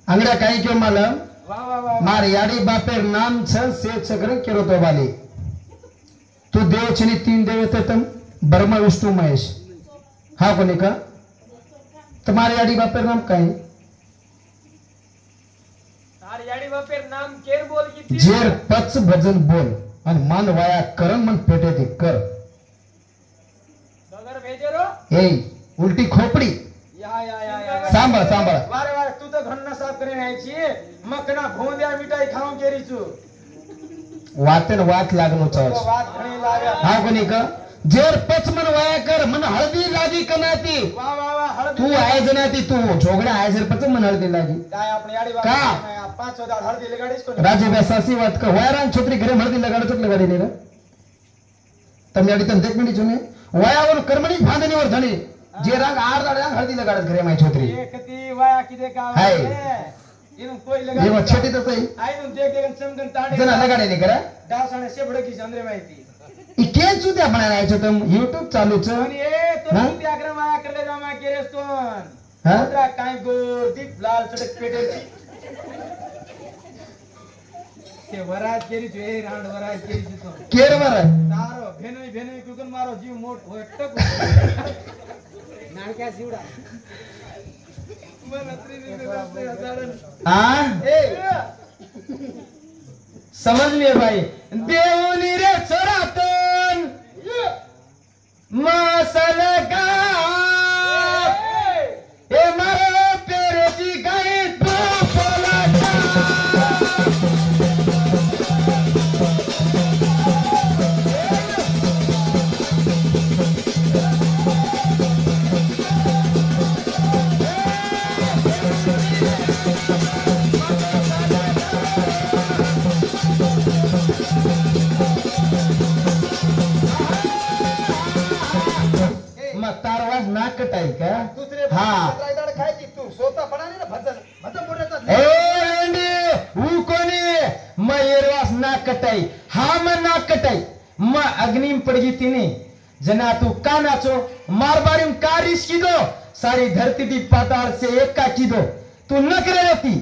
अंगड़ा कहीं क्यों मालूम वाह वाह वाह मार याडी बापेर नाम छ से छगरे केरो तो वाली तू देव छनी तीन देव थे तुम ब्रह्मा विष्णु महेश हाँ कोणी का तुम्हारे याडी बापेर नाम कहीं तार याडी बापेर नाम केर बोल की जेर पच भजन बोल आणि मन वाया करण मन पेटे ती कर नगर भेजेरो ए उलटी खोपड़ी या सांभाळ सांभाळ वारे वारे तू तो घन्न साफ करे न्यायची मकना भोंद्या मिठाई खाऊन केरीचू वातेन वात लागनो चावच वात घणी लागा हा कोणी का जेर पच मन वाया कर मन हळदी लागी कनाती वाह वाह वाह हळदी तू आहे जनाती तू झोगड़ा आहे जर पच मन हळदी लागी काय आपण याडी का? बापेर 500 हळदी लगाडीस कोणी राजे बेसासी बात का वायरान छोत्री घरे हळदी लगाडो तो लगाडी नहीं तम याडी तम देख मिनी जुने वायावर कर्मणी भांदनीवर धणी जे रंग आर दाड रंग हळदी लगाडत घरे माई छोत्री एकती वाया किदे का हाय. इनु कोई ये लगा वो छेटी तो सही आईनु देख देख चमकन ताडे जना लगाडे नहीं करा डासाने शेबडे की चंद्रे माहिती ई के चुत्या बनाय छो तुम YouTube चालू छ आणि ए तो हा? तू त्याग्र वाया करले जामा केरेस तो हा? मुद्रा काय गोर दीप लाल चटक पेटेल ते वराज केरी जे रांड वराज केरी तो केर वर तारो भेनोई भेनोई कुकन मारो जीव मोठ होटक नाळक्या शिवडा आ समझ लिए भाई देवनी रे चरातन मसल का ए मारो पेरे जी गई तू बोला तारवाज नाक कटाई का दुसरे हाँ रायदाड खायची तू स्वतः पडाने ना भजन भजन बोलायचं ऊ कोणी मयूरवास नाक कटाई हा मैं नाक कटाई मैं अग्नि में पड़ गई तीने जना तू का नाचो मारबारी में का रिस की दो सारी धरती दी पाताल से एक का की दो तू न करे रहती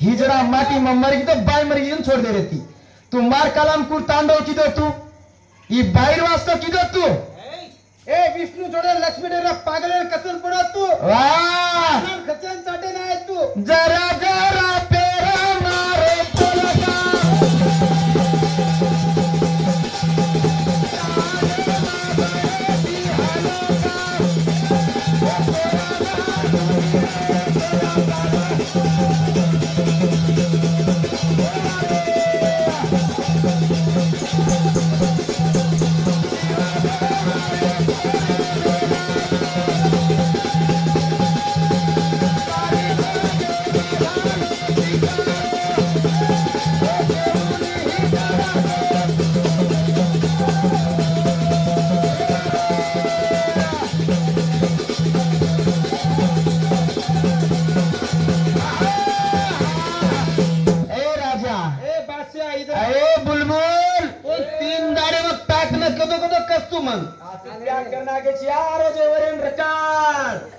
हिजड़ा माटी में मर गई तो बाई मर गई छोड़ दे रहती तू मार कलाम कुर तांडव की दो तू ये बाहर वास्तव की दो तू ए विष्णू जोडे लक्ष्मी डे पागल कसन पडा तू वाह खचन चाटे नाही तू जरा जरा पेरा मारे पलका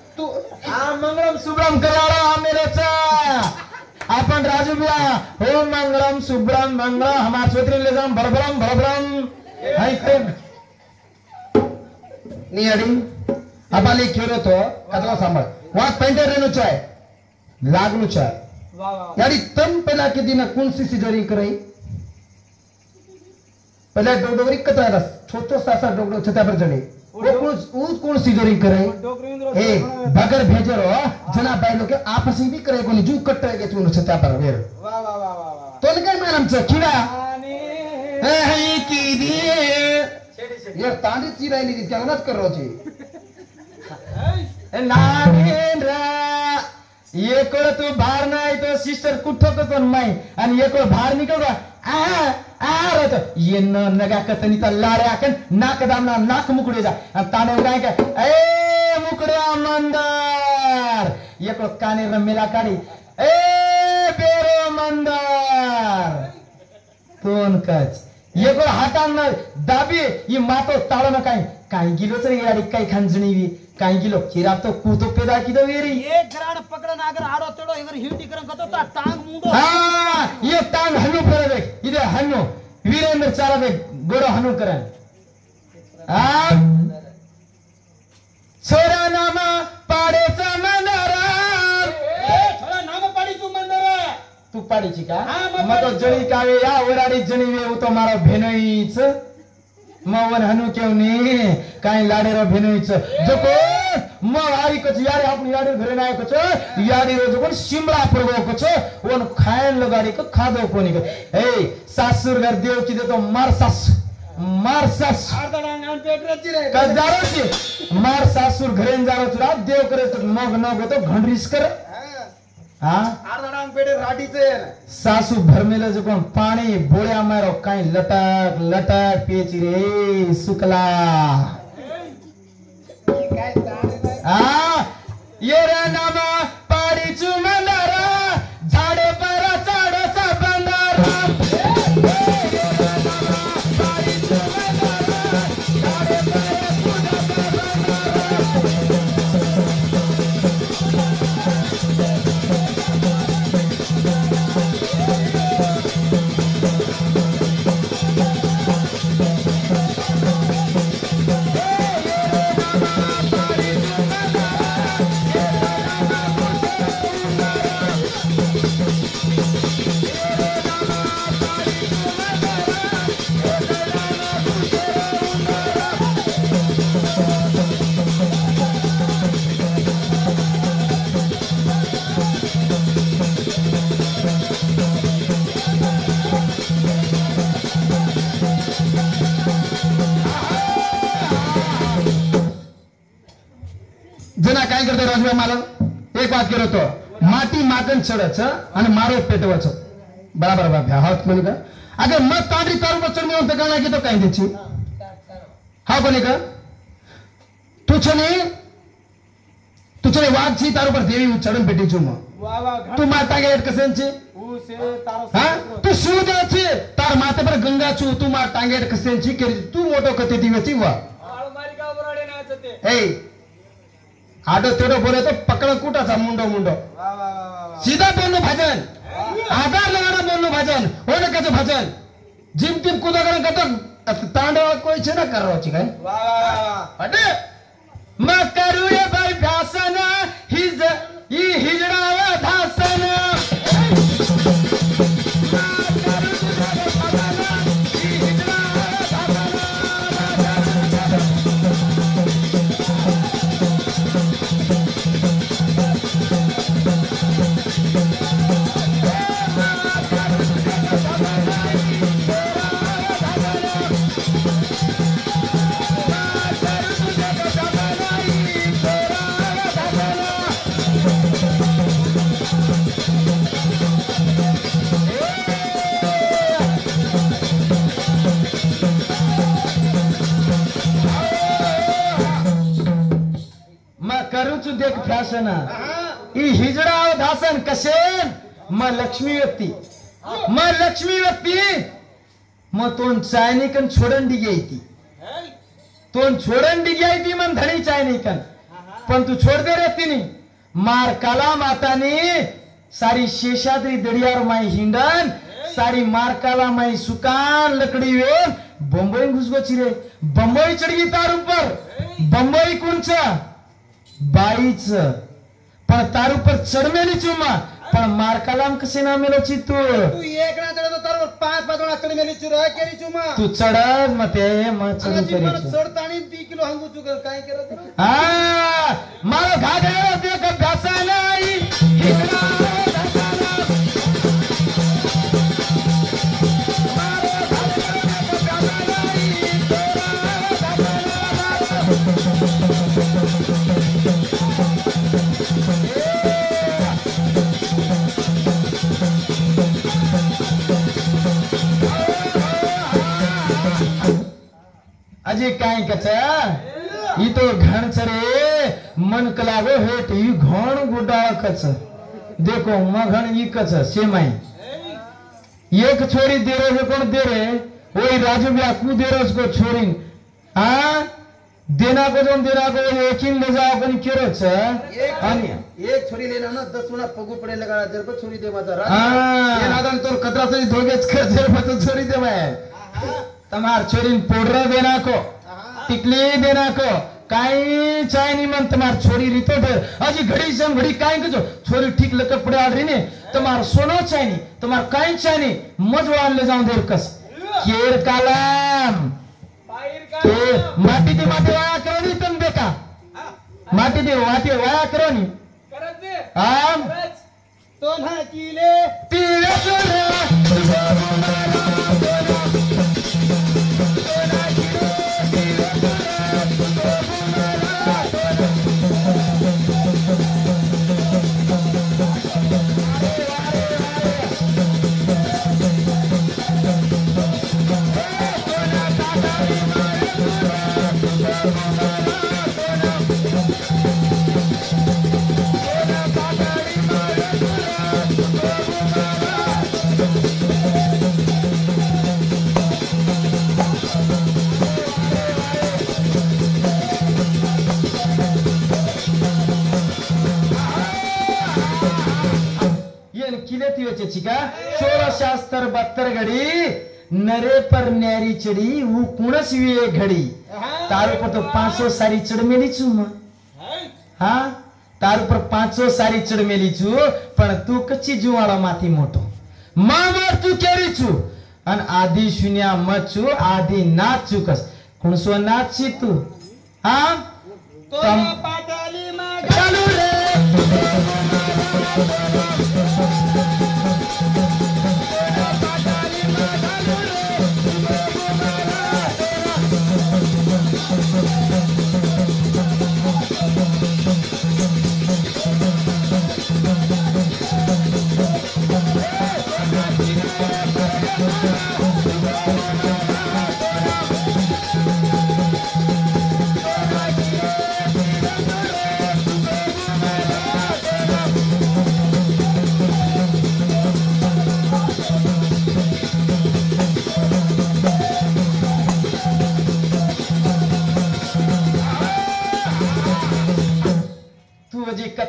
मंगलम सुब्रम करारा मेरेचा आपण राजू बिया हो मंगलम सुब्रम मंगल हमार छोत्री ले जाम भरभरम भरभरम हाय नियडी अबाली खेरो तो कतवा सांभाळ वास पेंटर रेनु चाय लागनु चाय वाह वाह याडी तम पहला के दिन कौन सी सिजरी कराई पहले डोडोरी कतरा छोटो सासा डोडो छता पर चढ़े वो कौन सिजरी कराई ए बगर भेजरो जना बायलो के आपस में भी करे कोनी जू कट के चुनो छता पर वेर वाह वाह वाह वाह तो काय मॅडम च खिडा आणि हे की दी छेडी छेडी यार तांडी चिरायली ती त्यालाच कररोची नागेंद्र एकळ तू बाहेर नाही तो सिस्टर कुठं पण माई आणि एकळ बाहेर निकळ ये नगा कतनी तर लाऱ्या कन नाक दामना नाक मुकड़े जा ताने उगाय का ए मुकड्या मंदार एकळ काने रमेला काढी ए बेरो मंदार तोन कच एकळ हातान दाबी ही मातो ताळो न काय काई गिलो चरे यार काई खंजनी भी काई गिलो खीरा तो कूतो पैदा की दो येरी एक ग्राड पकड़न अगर आड़ो तेड़ो इवर हिट करन कतो ता टांग मुंडो हाँ ये टांग हनु करे देख इधर हनु वीरेंद्र चारा देख गोड़ो हनु करन छोरा नामा पाडेचा मंदारा छोरा नाम पाडी तू मंदारा तू पाडीची का हा, मग तो जळी कावे या वराडी जणी वे तो मारो भेनईच मवन हनु केवनी काय लाडेरो भेनईच जको म आई कच यारे आपण याडे घरे नाय कच याडे रो जको शिमला परगो कच वन खायन लगाडी क खादो कोनी क ए सासूर घर देव की देतो मार सास आरदाडांग आन पेटराची रे का जारोची मार सासूर घरेन जारोच रा देव करे तो मग न गो तो घंडरीस कर हाँ आरदाडांग पेटे राडीचे सासू भरमेला जो कोण पाणी बोळ्या मारो काय लटक लटक पेची रे सुकला काय ताणे आ ये रे नामा पाडी चुमंदारा झाडे पर चाडचा बंदारा जना काय करतो राजभाई मालक एक बात केलो तो माटी माकन चढच आणि मारो पेटवच बराबर बाप्या हात कोणी का अगे मग तांडरी तारू बचर मी म्हणते का की तो काय द्यायची हा कोणी का तुझने वाघची तारू पर देवी चढून पेटीची मग वा वा तू माता गेट कसेंची ऊ से तारो हा तू शिव द्यायची तार माते पर गंगा चू तू मा टांगेट कसेंची केली तू मोठो कते दिवेची वा आळमारी का बराडे नाचते ए आडो तेडो बोले तो पकड़ कुटाचा मुंडो वा वा वा वा सीधा बोलनो भजन आधार लगाना बोलनो भजन होने कच भजन जिम टिम कूदा करन कत तांडव कोई छे ना कर रहो छी काय वा वा अडे म करू रे भाई भासन ही हिजड़ावा धासन देख फॅशन ही हिजड़ा धासन कशेन म लक्ष्मी व्यक्ती मग तोंड चायनिकन छोडन डिग्याय ती तोंड छोडन डिग्याय ती मन धणी चायनिकन पण तू छोड़ दे रे तिनी मार काला मातानी सारी शेषाद्री दडियार माई हिंडन सारी मार काला माई सुकान लकड़ी वे बंबई घुसगोची रे बंबई चढ़गी तार ऊपर बंबई कुंच बाईच पण तार ऊपर चढ़मेली चुमा पण मार कालाम कसे ना मेलो ची तू एक ना चढतो तर 5 वेळा चढ मेली चुरा केली चुमा तू चढ मते म चढ करी चढतानी 3 किलो हंगू चुक काय करत हा मारो घागरे देख अभ्यासा नाही हिजड़ा धासाना मारो घागरे देख अभ्यासा नाही अजी काय कच ई तो घण चरे मन कलागो हेट ई घण गुडाळ कच देखो मघण ई कच सेमाई एक छोरी दे रे कोण दे रे ओई राजू ब्या कु दे रोज को छोरी आ देनाको जोन देनाको एकिन ले जाओ कनी केरो छ अनि एक छोरी लेना ना 10 गुना पगू पड़े लगा जर को छोरी दे माझा हां ये नादन तोर कतरा से धोगेच कर जर मत छोरी दे मैं तमार छोरीन पाउडर देनाको टिकली देनाको काई चाइनी मन तमार छोरी रितो ढेर अजी घड़ी से घड़ी काई को जो छोरी ठीक लक पड़े आड़ रही ने तमार सोनो चाइनी तमार काई चाइनी मजवान ले जाऊं देर कस केर कालाम ते माटी दे वाया करो नी तुम देखा माटी दे वाया करो नी करत दे आम तो ना कीले तीरे चले चिका 1672 घड़ी नरे पर न्यारी चढ़ी वो कुणस वे घड़ी तार ऊपर तो 500 सारी चढ़ मेली छू हाँ तार ऊपर 500 सारी चढ़ मेली छू पण तू कच्ची जुवाड़ा माथी मोटो मार तू केरी छू अन आदि शून्या मत छू आदि नाच चुकस कुणसो नाच छी तू हाँ तो पाटाली मा चालू रे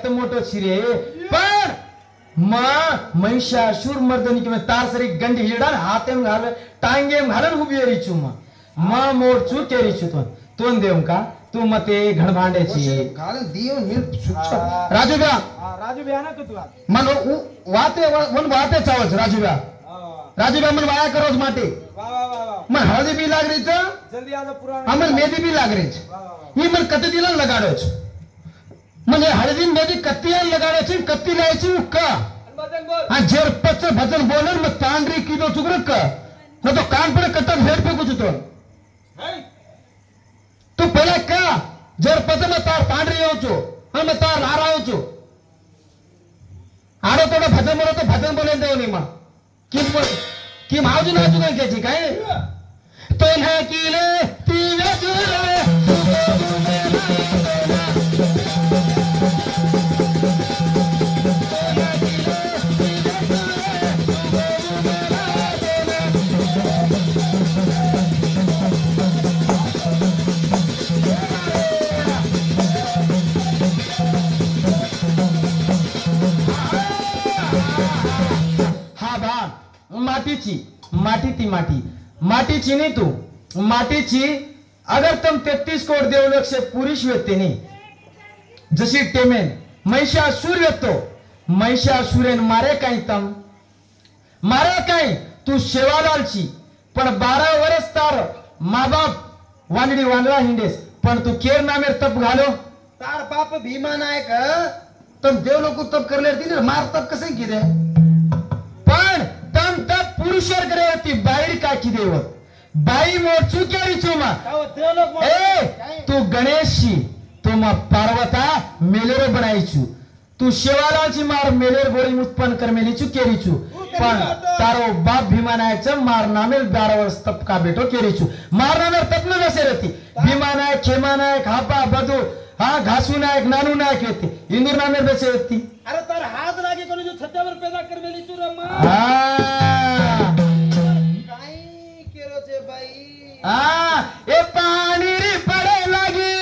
मोटो छिरे पर मां महिषासुर मर्दनी के में तार सरी गंडी हिडान हाथे में घाल टांगे में घालन उभी रिचू मां मोर चू के रिचू तोन देऊ का तू मते घण भांडे छी घालन दियो नील सुच्छा राजू ब्या ना तू मन वाते वन वाते चावच राजू ब्या मन वाया करोज माटे वाह वाह वाह मन हळदी बी लाग रही छ जल्दी आ पुराना अमन मेदी बी लाग रही छ ये मन कते दिला लगाडो छ મને હળદી મેદી કત્તિયા લગાડે છે કત્તિ લાય છે ઉક્કા આ જેર પચ ભજન બોલર મે તાંડરી કીધો ચુગરક ન તો કાન પર કટન હેડ पे कुछ तो तू पहले का जेर पच में तार तांडरी हो छो और मैं तार लारा हो छो आरो तोड़ा भजन बोलो तो भजन बोले देव नी मां किम आजू ना आजू के छी काय तो है कीले तीवे जुरे माटीची नाही तू माटीची अगर तुम 33 कोट देवलोक से पुरुष व्यक्ति नहीं जशी टेमेन महिषासुर व्यक्तो महिषासुरेन मारे काही तम मारे काही तू शेवालाल छी पण 12 वर्ष तार माँ बाप वांगडी वांगला हिंडेस पण तू केर नामेर तप घालो तार बाप भीमा नायक तुम देवलोक तप करले ती मार तप कसे किदे पण तम तप पुरुषर करे होती बाहेर का की देवत बाई मोचू केरी चुमा ए तू गणेशची तू मा पार्वता मेलेरो बनाईचू तू शिवालालची मार मेलेर गोळी उत्पन्न कर मेलीचू केरीचू पण तारो बाप भीमानायक मार नामेल 12 वर्ष तप का बेटो केरीचू मार नामेर तप न जसे रहती भीमानायक खेमानायक हापा बधू हाँ घासू नायक नानू नायक होते इंदूर नामेर बसे रहती अरे तार हाथ लागे कोणी जो छत्यावर पैदा कर मेली तू रमा हाँ काई केरो छे भाई ए पानी री पड़े लगी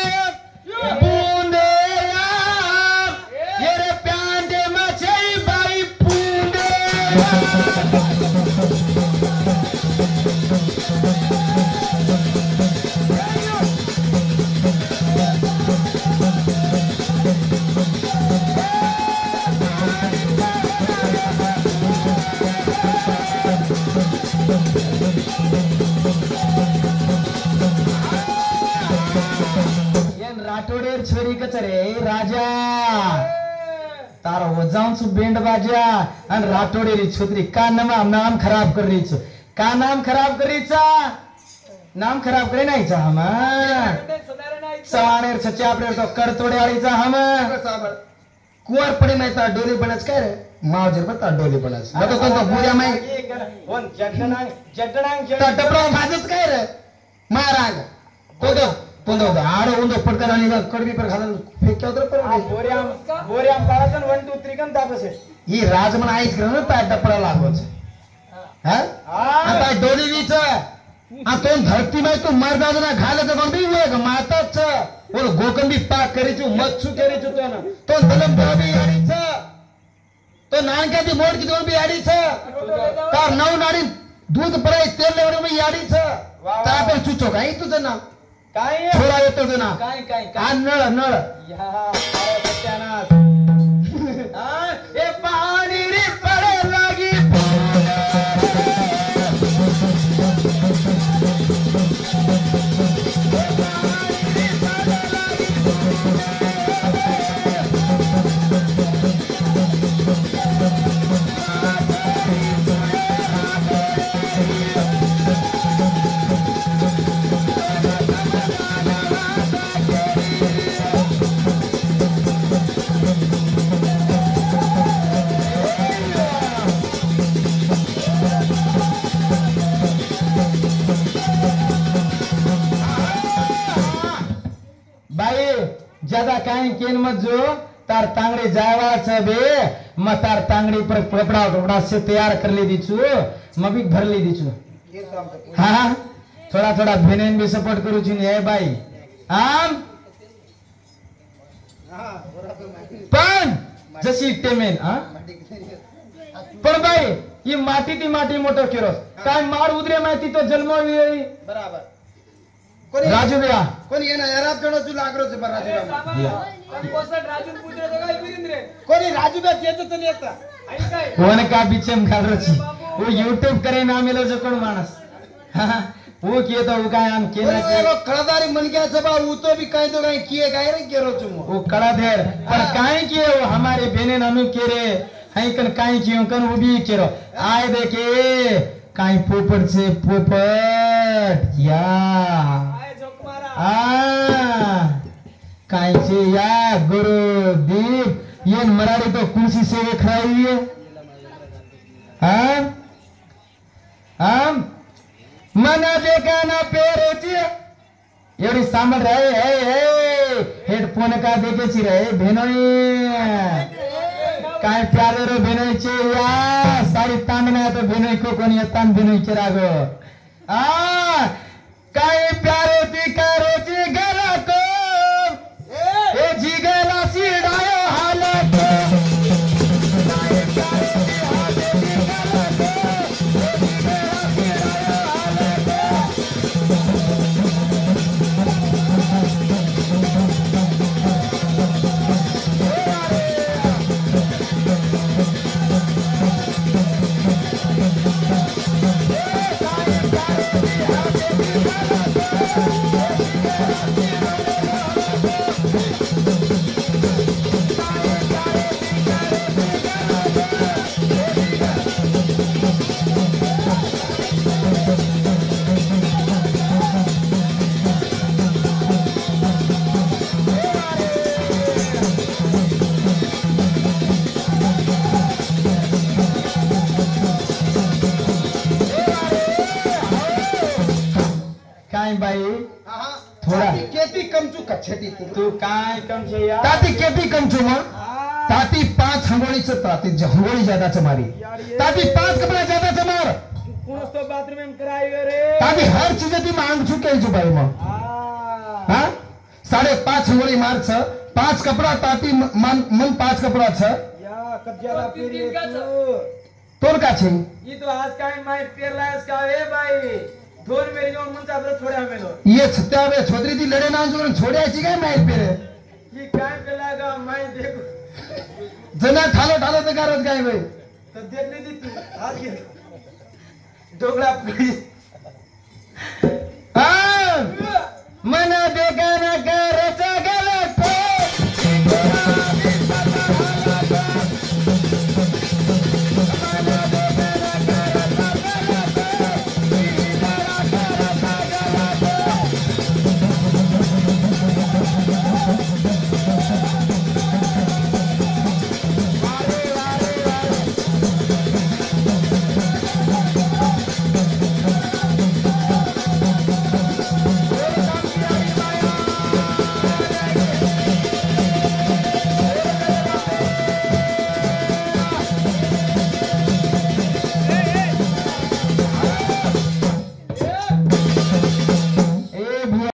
राठोडेर छोरी कचरे राजा तारा वजाऊन सु बेंड बाजा आणि राठोडेरी छोत्री का नाम खराब कर रही छो का नाम खराब कर रही चा नाम खराब करे नाही चा हम सवाणेर छचे आपले तो कर तोडे आळी चा हम कुवार पडे माहिती डोली बनच काय रे मावजर बता डोली बनच बतो तो बुऱ्या माय कोण जड्डणांग टपरा भाजच काय रे महाराज कोदो कोदो आडो उंदो पटकन आणि कडबी पर घालून फेक्या उतर पर बोऱ्याम पाळाचन 1 2 3 कन दाबसे ही राजमन आईच करन ता टपरा लागोच हा आता डोली वीच आ तो धरती में तो मर जाना घाले तो बंबी वेग माताच और गोकंबी पाक करीचू मच्छू करीचू तो ना तो दलम बाबी याडीच तो नानका दी मोड की दोन बी याडीच तार नव नाडी दूध पराय तेल लेवड में याडीच ता पण चुचो काय तुझं नाव काय थोडा येतो तुझं नाव काय नळ नळ या सत्यानाश ए पाणी रे पडे लागी ज्यादा काई केन मत जो तार तांगड़ी जावा बे म तार तांगड़ी पर कपड़ा से तैयार कर ली दीचू मबिक भर ली दीचू हाँ थोड़ा थोड़ा भेनेन भी सपोर्ट करू छी है भाई आम पण जशी टेमेन हां पण भाई ये माटी ती माटी मोटो केरो काय मार उदरे माती तो जन्मो बराबर राजू भैया कोणी येणार यारात कडो तू लागरो से राजू राजू पुत्र तो काय बिरिंद्रे कोणी राजू बे येतो तो येता आई काय कोण का बिचम घालरोची वो यूट्यूब करे ना मिलो जो कोण माणस वो किए तो वो काय हम केना के वो कळदारी मन गया सब वो तो भी काय तो काय किए काय रे केरो तुम वो कळाधर पर काय किए वो हमारे बेने नानु केरे हई कन काय कियो कन वो भी केरो आए देखे काय पोपट से पोपट या कायचे या गुरुदीप ये मराठी तो कुणसी सेवे खाई है हम मना देखा ना पेरोची एवढी सांभाळ रे हेडफोन का देखेची रे भेनोई काय प्यारे रो भेनोईचे या सारी तांडना तो भेनोई को कोणी तान भेनोईचे रागो काय प्यारे ती कारोची गला को ए जिगला सिडायो हालत बाई थोड़ा केती कमचू कच्छती तू काय कमचे या ताती केती कमचू मा ताती 5 हंगोळीचं ताती हंगोळी ज्यादाचं मारी ताती 5 कपड़ा ज्यादाचं मार कोणस तो बाथरूम में कराई रे ताती हर चीज ती मांग चुके जो बाई मा हां 5.5 हंगोळी मार छ 5 कपड़ा ताती मन 5 कपड़ा छ या कज्जाला पेरी तू तोर का छे ये तो आज का माइट पेरलायस का ए भाई दोन मेरी जोन मन चाबरो छोड्या मेलो ये छत्यावे छोदरी ती लडे ना जोन छोड्याची काय माहित पेरे ये काय पेलागा माइट देखो जना ठालो ठालो तर करत काय भाई तो देखली दी तू हात घे डोगला प्लीज हा मना देखा ना का